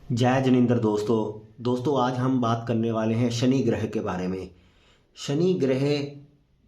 जय जिनेंद्र दोस्तों आज हम बात करने वाले हैं शनि ग्रह के बारे में। शनि ग्रह,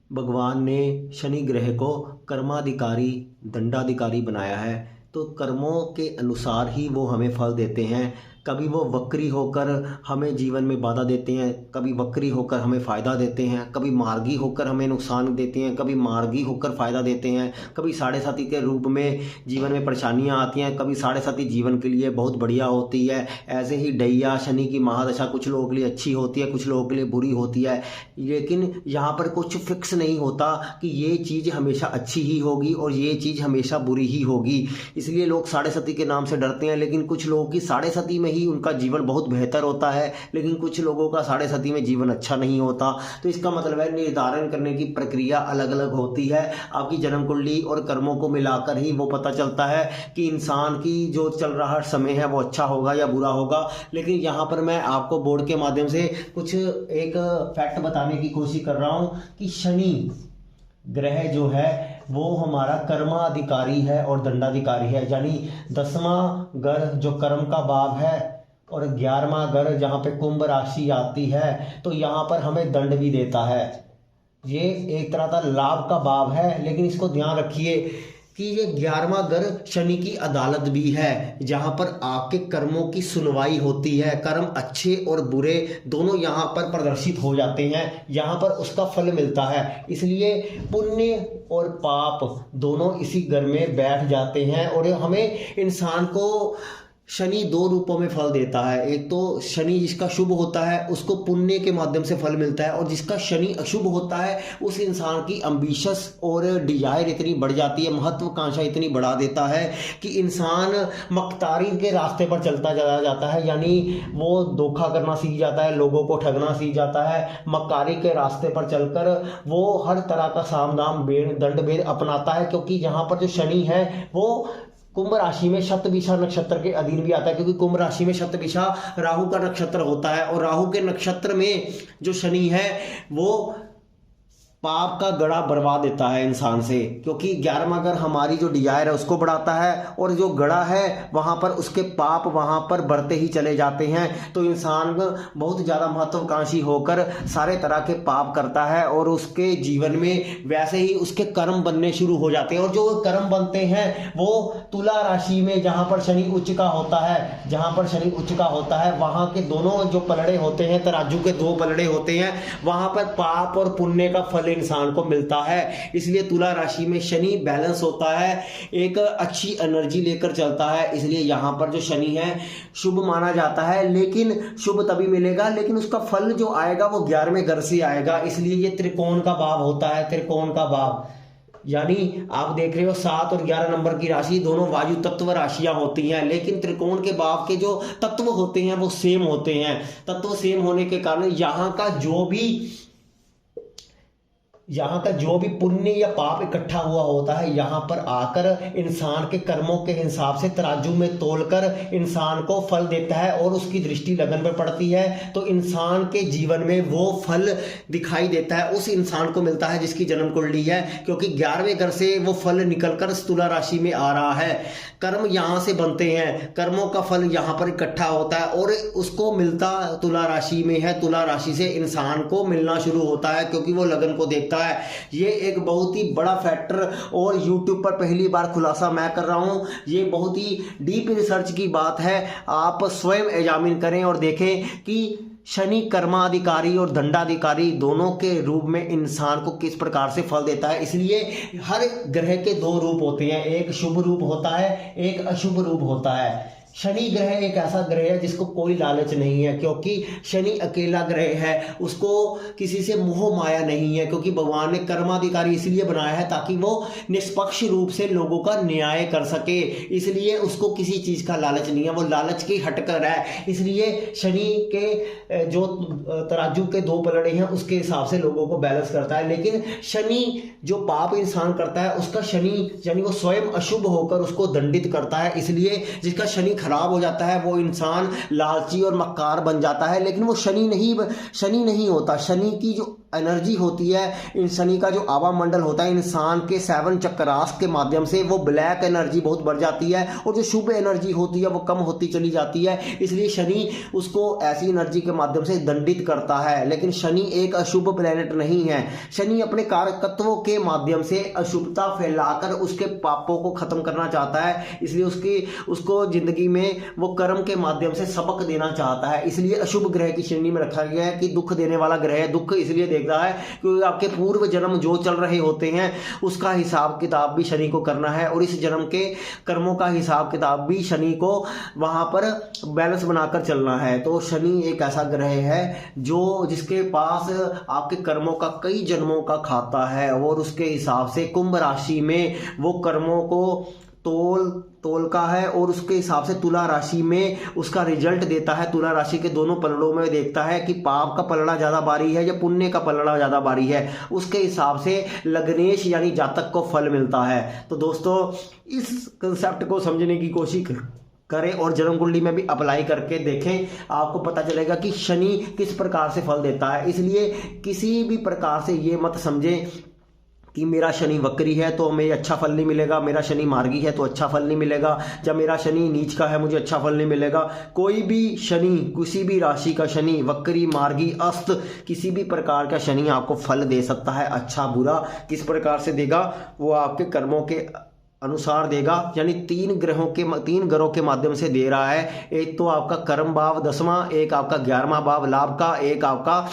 भगवान ने शनि ग्रह को कर्माधिकारी दंडाधिकारी बनाया है, तो कर्मों के अनुसार ही वो हमें फल देते हैं। कभी वो वक्री होकर हमें जीवन में बाधा देते हैं, कभी वक्री होकर हमें फ़ायदा देते हैं, कभी मार्गी होकर हमें नुकसान देते हैं, कभी मार्गी होकर फ़ायदा देते हैं, कभी साढ़े साथी के रूप में जीवन में परेशानियां आती हैं, कभी साढ़े साथी जीवन के लिए बहुत बढ़िया होती है। ऐसे ही डैया शनि की महादशा कुछ लोगों के लिए अच्छी होती है, कुछ लोगों के लिए बुरी होती है, लेकिन यहाँ पर कुछ फिक्स नहीं होता कि ये चीज़ हमेशा अच्छी ही होगी और ये चीज़ हमेशा बुरी ही होगी। इसलिए लोग साढ़े साथी के नाम से डरते हैं, लेकिन कुछ लोगों की साढ़े साथी में ही उनका जीवन बहुत बेहतर होता है, लेकिन कुछ लोगों का साढ़े साथी में जीवन अच्छा नहीं होता। तो इसका मतलब है निर्धारण करने की प्रक्रिया अलग अलग होती है। आपकी जन्म कुंडली और कर्मों को मिलाकर ही वो पता चलता है कि इंसान की जो चल रहा समय है वो अच्छा होगा या बुरा होगा। लेकिन यहाँ पर मैं आपको बोर्ड के माध्यम से कुछ एक फैक्ट बताने की कोशिश कर रहा हूँ कि शनि ग्रह जो है वो हमारा कर्माधिकारी है और दंडाधिकारी है। यानी 10वां घर जो कर्म का भाव है और 11वां घर जहाँ पे कुंभ राशि आती है, तो यहाँ पर हमें दंड भी देता है। ये एक तरह का लाभ का भाव है, लेकिन इसको ध्यान रखिए कि ये 11वां घर शनि की अदालत भी है, जहाँ पर आपके कर्मों की सुनवाई होती है। कर्म अच्छे और बुरे दोनों यहाँ पर प्रदर्शित हो जाते हैं, यहाँ पर उसका फल मिलता है। इसलिए पुण्य और पाप दोनों इसी घर में बैठ जाते हैं और हमें इंसान को शनि 2 रूपों में फल देता है। एक तो शनि जिसका शुभ होता है उसको पुण्य के माध्यम से फल मिलता है, और जिसका शनि अशुभ होता है उस इंसान की एम्बिशस और डिजायर इतनी बढ़ जाती है, महत्वाकांक्षा इतनी बढ़ा देता है कि इंसान मक्कारी के रास्ते पर चलता चला जाता है। यानी वो धोखा करना सीख जाता है, लोगों को ठगना सीख जाता है। मक्कारी के रास्ते पर चलकर वो हर तरह का साम दाम भेद दंड भेद अपनाता है, क्योंकि यहाँ पर जो शनि है वो कुंभ राशि में शतभिषा नक्षत्र के अधीन भी आता है, क्योंकि कुंभ राशि में शतभिषा राहु का नक्षत्र होता है, और राहु के नक्षत्र में जो शनि है वो पाप का गड़ा बढ़वा देता है इंसान से, क्योंकि 11वां घर हमारी जो डिजायर है उसको बढ़ाता है, और जो गड़ा है वहां पर उसके पाप वहां पर बढ़ते ही चले जाते हैं। तो इंसान बहुत ज़्यादा महत्वाकांक्षी होकर सारे तरह के पाप करता है, और उसके जीवन में वैसे ही उसके कर्म बनने शुरू हो जाते हैं। और जो कर्म बनते हैं वो तुला राशि में जहां पर शनि उच्च का होता है, जहां पर शनि उच्च का होता है वहां के दोनों जो पलड़े होते हैं, तराजू के 2 पलड़े होते हैं, वहां पर पाप और पुण्य का फल इंसान को मिलता है। इसलिए तुला राशि में शनि बैलेंस होता है, एक अच्छी एनर्जी लेकर चलता है। इसलिए यहां पर जो शनि है शुभ माना जाता है, लेकिन शुभ तभी मिलेगा लेकिन उसका फल जो आएगा वो 11वें घर से आएगा। इसलिए ये त्रिकोण का भाव होता है, त्रिकोण का भाव। यानी आप देख रहे हो 7 और 11 नंबर की राशि दोनों वायु तत्व राशियां होती हैं, लेकिन त्रिकोण के भाव के जो तत्व होते हैं वो सेम होते हैं। तत्व सेम होने के कारण यहाँ का जो भी पुण्य या पाप इकट्ठा हुआ होता है, यहाँ पर आकर इंसान के कर्मों के हिसाब से तराजू में तोलकर इंसान को फल देता है, और उसकी दृष्टि लगन पर पड़ती है तो इंसान के जीवन में वो फल दिखाई देता है, उस इंसान को मिलता है जिसकी जन्म कुंडली है, क्योंकि 11वें घर से वो फल निकलकर तुला राशि में आ रहा है। कर्म यहाँ से बनते हैं, कर्मों का फल यहाँ पर इकट्ठा होता है और उसको मिलता तुला राशि में है। तुला राशि से इंसान को मिलना शुरू होता है, क्योंकि वो लगन को देखता है। ये एक बहुत ही बड़ा फैक्टर, और YouTube पर पहली बार खुलासा मैं कर रहा हूं। ये बहुत ही डीप रिसर्च की बात है, आप स्वयं एग्जामिन करें और देखें कि शनि कर्माधिकारी और दंडाधिकारी दोनों के रूप में इंसान को किस प्रकार से फल देता है। इसलिए हर ग्रह के 2 रूप होते हैं, एक शुभ रूप होता है, एक अशुभ रूप होता है। शनि ग्रह एक ऐसा ग्रह है जिसको कोई लालच नहीं है, क्योंकि शनि अकेला ग्रह है, उसको किसी से मोह माया नहीं है, क्योंकि भगवान ने कर्माधिकारी इसलिए बनाया है ताकि वो निष्पक्ष रूप से लोगों का न्याय कर सके। इसलिए उसको किसी चीज का लालच नहीं है, वो लालच की हटकर है। इसलिए शनि के जो तराजू के 2 पलड़े हैं उसके हिसाब से लोगों को बैलेंस करता है। लेकिन शनि जो पाप इंसान करता है उसका शनि यानी वो स्वयं अशुभ होकर उसको दंडित करता है। इसलिए जिसका शनि खराब हो जाता है, वो इंसान लालची और मक्कार बन जाता है। लेकिन वो शनि नहीं होता। शनि की जो एनर्जी होती है, इन शनि का जो आवा मंडल होता है, इंसान के 7 चक्रास के माध्यम से वो ब्लैक एनर्जी बहुत बढ़ जाती है और जो शुभ एनर्जी होती है वो कम होती चली जाती है। इसलिए शनि उसको ऐसी एनर्जी के माध्यम से दंडित करता है। लेकिन शनि एक अशुभ प्लेनेट नहीं है। शनि अपने कारकत्वों के माध्यम से अशुभता फैलाकर उसके पापों को खत्म करना चाहता है। इसलिए उसको जिंदगी में वो कर्म के माध्यम से सबक देना चाहता है। इसलिए अशुभ ग्रह की श्रेणी में रखा गया है कि दुख देने वाला ग्रह है। दुख इसलिए देखता है क्योंकि आपके पूर्व जन्म जो चल रहे होते हैं उसका हिसाब किताब भी शनि को करना है और इस जन्म के कर्मों का हिसाब किताब भी शनि को वहां पर बैलेंस बनाकर चलना है। तो शनि एक ऐसा ग्रह है जिसके पास आपके कर्मों का कई जन्मों का खाता है और उसके हिसाब से कुंभ राशि में वो कर्मों को तोल का है और उसके हिसाब से तुला राशि में उसका रिजल्ट देता है। तुला राशि के दोनों पलड़ों में देखता है कि पाप का पलड़ा ज्यादा भारी है या पुण्य का पलड़ा ज्यादा भारी है। उसके हिसाब से लग्नेश यानी जातक को फल मिलता है। तो दोस्तों इस कंसेप्ट को समझने की कोशिश करें और जन्म कुंडली में भी अप्लाई करके देखें। आपको पता चलेगा कि शनि किस प्रकार से फल देता है। इसलिए किसी भी प्रकार से ये मत समझें कि मेरा शनि वक्री है तो हमें अच्छा फल नहीं मिलेगा, मेरा शनि मार्गी है तो अच्छा फल नहीं मिलेगा, जब मेरा शनि नीच का है मुझे अच्छा फल नहीं मिलेगा। कोई भी शनि, किसी भी राशि का शनि, वक्री, मार्गी, अस्त, किसी भी प्रकार का शनि आपको फल दे सकता है। अच्छा बुरा किस प्रकार से देगा वो आपके कर्मों के अनुसार देगा। यानी 3 ग्रहों के माध्यम से दे रहा है। एक तो आपका कर्म भाव 10वां, एक आपका 11वां भाव लाभ का, एक आपका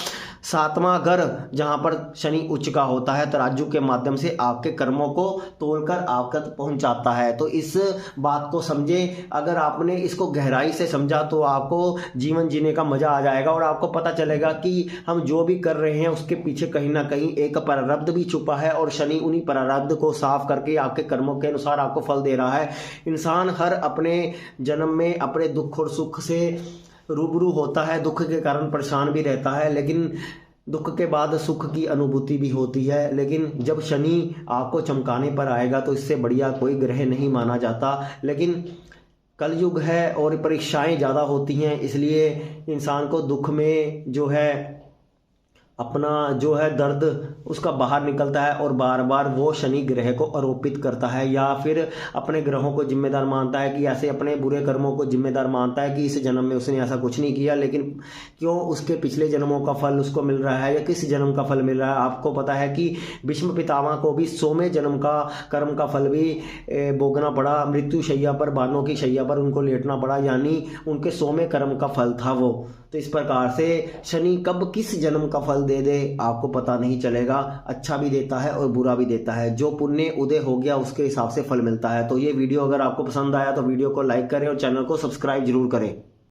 7वां घर जहां पर शनि उच्च का होता है तराजू के माध्यम से आपके कर्मों को तोलकर आप तक पहुंचाता है। तो इस बात को समझे। अगर आपने इसको गहराई से समझा तो आपको जीवन जीने का मजा आ जाएगा और आपको पता चलेगा कि हम जो भी कर रहे हैं उसके पीछे कहीं ना कहीं एक प्रारब्ध भी छुपा है और शनि उन्हीं प्रारब्ध को साफ करके आपके कर्मों के अनुसार आपको फल दे रहा है। इंसान हर अपने जन्म में अपने दुख और सुख से रूबरू होता है, दुख के कारण परेशान भी रहता है, लेकिन दुख के बाद सुख की अनुभूति भी होती है। लेकिन जब शनि आपको चमकाने पर आएगा तो इससे बढ़िया कोई ग्रह नहीं माना जाता। लेकिन कलयुग है और परीक्षाएं ज़्यादा होती हैं, इसलिए इंसान को दुख में जो है अपना जो है दर्द उसका बाहर निकलता है और बार बार वो शनि ग्रह को आरोपित करता है या फिर अपने ग्रहों को जिम्मेदार मानता है कि ऐसे अपने बुरे कर्मों को जिम्मेदार मानता है कि इस जन्म में उसने ऐसा कुछ नहीं किया, लेकिन क्यों उसके पिछले जन्मों का फल उसको मिल रहा है या किस जन्म का फल मिल रहा है। आपको पता है कि भीष्म पितामह को भी 100वें जन्म का कर्म का फल भी भोगना पड़ा। मृत्यु शैया पर, बानों की शैया पर उनको लेटना पड़ा, यानी उनके 100वें कर्म का फल था वो। तो इस प्रकार से शनि कब किस जन्म का फल दे दे आपको पता नहीं चलेगा। अच्छा भी देता है और बुरा भी देता है। जो पुण्य उदय हो गया उसके हिसाब से फल मिलता है। तो ये वीडियो अगर आपको पसंद आया तो वीडियो को लाइक करें और चैनल को सब्सक्राइब जरूर करें।